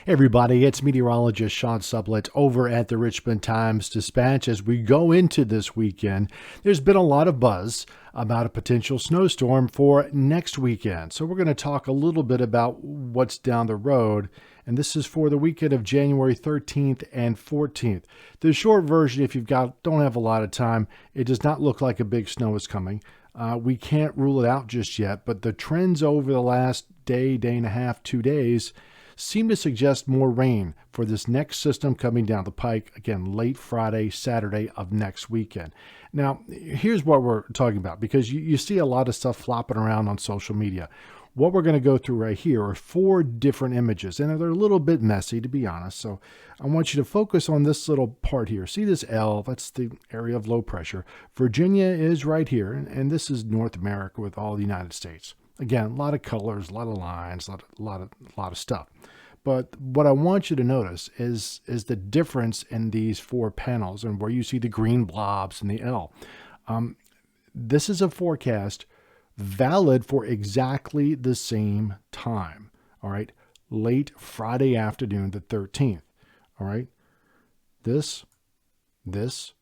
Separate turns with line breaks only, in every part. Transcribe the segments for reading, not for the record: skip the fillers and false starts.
Hey everybody, it's meteorologist Sean Sublette over at the Richmond Times-Dispatch. As we go into this weekend, there's been a lot of buzz about a potential snowstorm for next weekend. So we're going to talk a little bit about what's down the road, and this is for the weekend of January 13th and 14th. The short version, if don't have a lot of time, it does not look like a big snow is coming. We can't rule it out just yet, but the trends over the last day and a half, 2 days, seem to suggest more rain for this next system coming down the pike, again, late Friday, Saturday of next weekend. Now, here's what we're talking about, because you see a lot of stuff flopping around on social media. What we're going to go through right here are 4 different images, and they're a little bit messy, to be honest. So I want you to focus on this little part here. See this L? That's the area of low pressure. Virginia is right here, and this is North America with all the United States. Again, a lot of colors, a lot of lines, a lot of stuff. But what I want you to notice is the difference in these 4 panels and where you see the green blobs and the L. This is a forecast valid for exactly the same time. All right, late Friday afternoon, the 13th. All right, this, and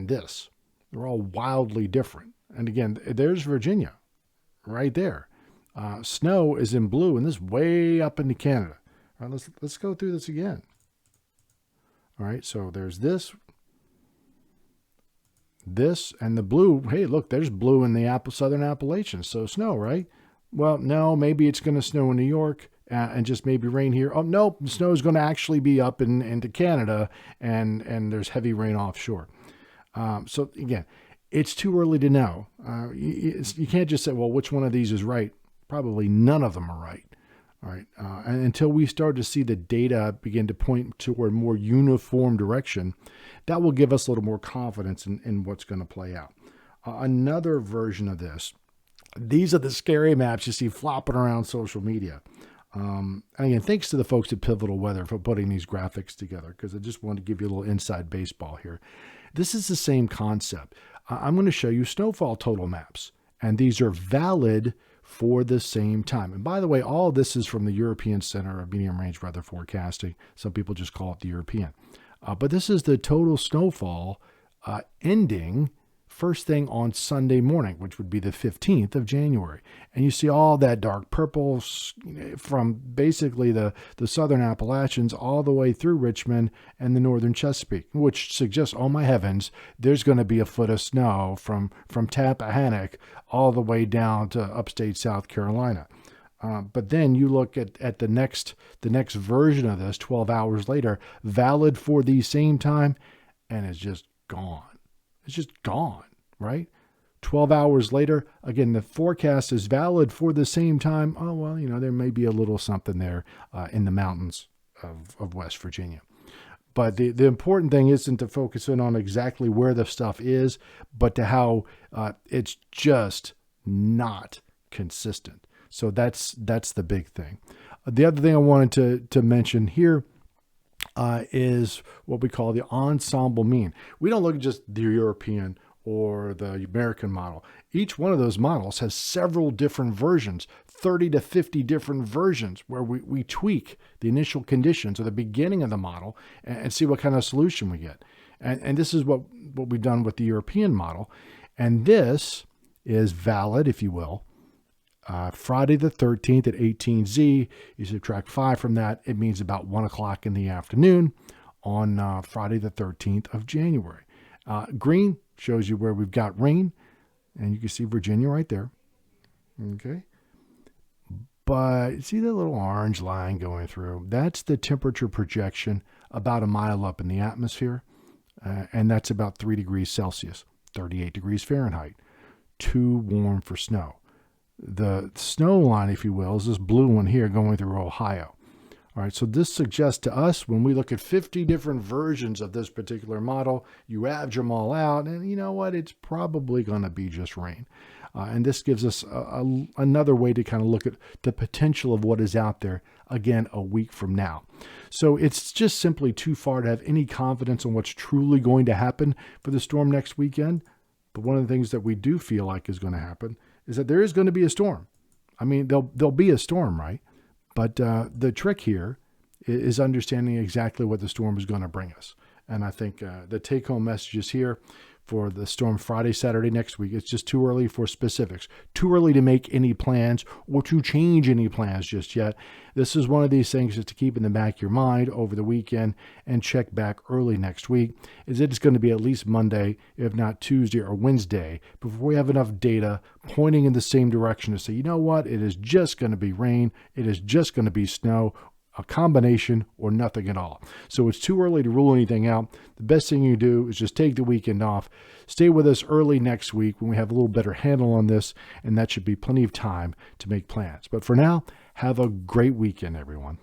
this. They're all wildly different. And again, there's Virginia right there. Snow is in blue, and this is way up into Canada. All right, let's go through this again. All right, so there's this, and the blue. Hey, look, there's blue in the southern Appalachians. So snow, right? Well, no, maybe it's going to snow in New York and just maybe rain here. Oh, no, the snow is going to actually be up into Canada, and there's heavy rain offshore. So again, it's too early to know. You can't just say, well, which one of these is right? Probably none of them are right. All right. And until we start to see the data begin to point toward a more uniform direction, that will give us a little more confidence in what's going to play out. Another version of this, these are the scary maps you see flopping around social media. And again, thanks to the folks at Pivotal Weather for putting these graphics together, because I just wanted to give you a little inside baseball here. This is the same concept. I'm going to show you snowfall total maps, and these are valid for the same time. And by the way, all of this is from the European Center of Medium Range Weather Forecasting. Some people just call it the European. But this is the total snowfall ending first thing on Sunday morning, which would be the 15th of January. And you see all that dark purple from basically the southern Appalachians all the way through Richmond and the northern Chesapeake, which suggests, oh my heavens, there's going to be a foot of snow from Tappahannock all the way down to upstate South Carolina. But then you look at the next version of this 12 hours later, valid for the same time, and it's just gone. It's just gone, right? 12 hours later, again, the forecast is valid for the same time. Oh, well, there may be a little something there in the mountains of West Virginia. But the important thing isn't to focus in on exactly where the stuff is, but to how it's just not consistent. So that's the big thing. The other thing I wanted to mention here is what we call the ensemble mean. We don't look at just the European or the American model. Each one of those models has several different versions, 30 to 50 different versions, where we tweak the initial conditions or the beginning of the model and see what kind of solution we get. And this is what we've done with the European model. And this is valid, if you will, Friday the 13th at 18Z. You subtract 5 from that, it means about 1 o'clock in the afternoon on Friday the 13th of January. Green shows you where we've got rain, and you can see Virginia right there. Okay. But see the little orange line going through? That's the temperature projection about a mile up in the atmosphere, and that's about 3 degrees Celsius, 38 degrees Fahrenheit. Too warm for snow. The snow line, if you will, is this blue one here going through Ohio. All right, so this suggests to us, when we look at 50 different versions of this particular model, you average them all out, and you know what? It's probably going to be just rain. And this gives us another way to kind of look at the potential of what is out there, again, a week from now. So it's just simply too far to have any confidence on what's truly going to happen for the storm next weekend. But one of the things that we do feel like is going to happen is that there is going to be a storm. I mean, there'll be a storm, right? But the trick here is understanding exactly what the storm is going to bring us. And I think the take-home message is here for the storm Friday, Saturday next week. It's just too early for specifics. Too early to make any plans or to change any plans just yet. This is one of these things just to keep in the back of your mind over the weekend and check back early next week. Is it's going to be at least Monday, if not Tuesday or Wednesday, before we have enough data pointing in the same direction to say, you know what, it is just going to be rain, it is just going to be snow, a combination, or nothing at all. So it's too early to rule anything out. The best thing you do is just take the weekend off. Stay with us early next week when we have a little better handle on this, and that should be plenty of time to make plans. But for now, have a great weekend, everyone.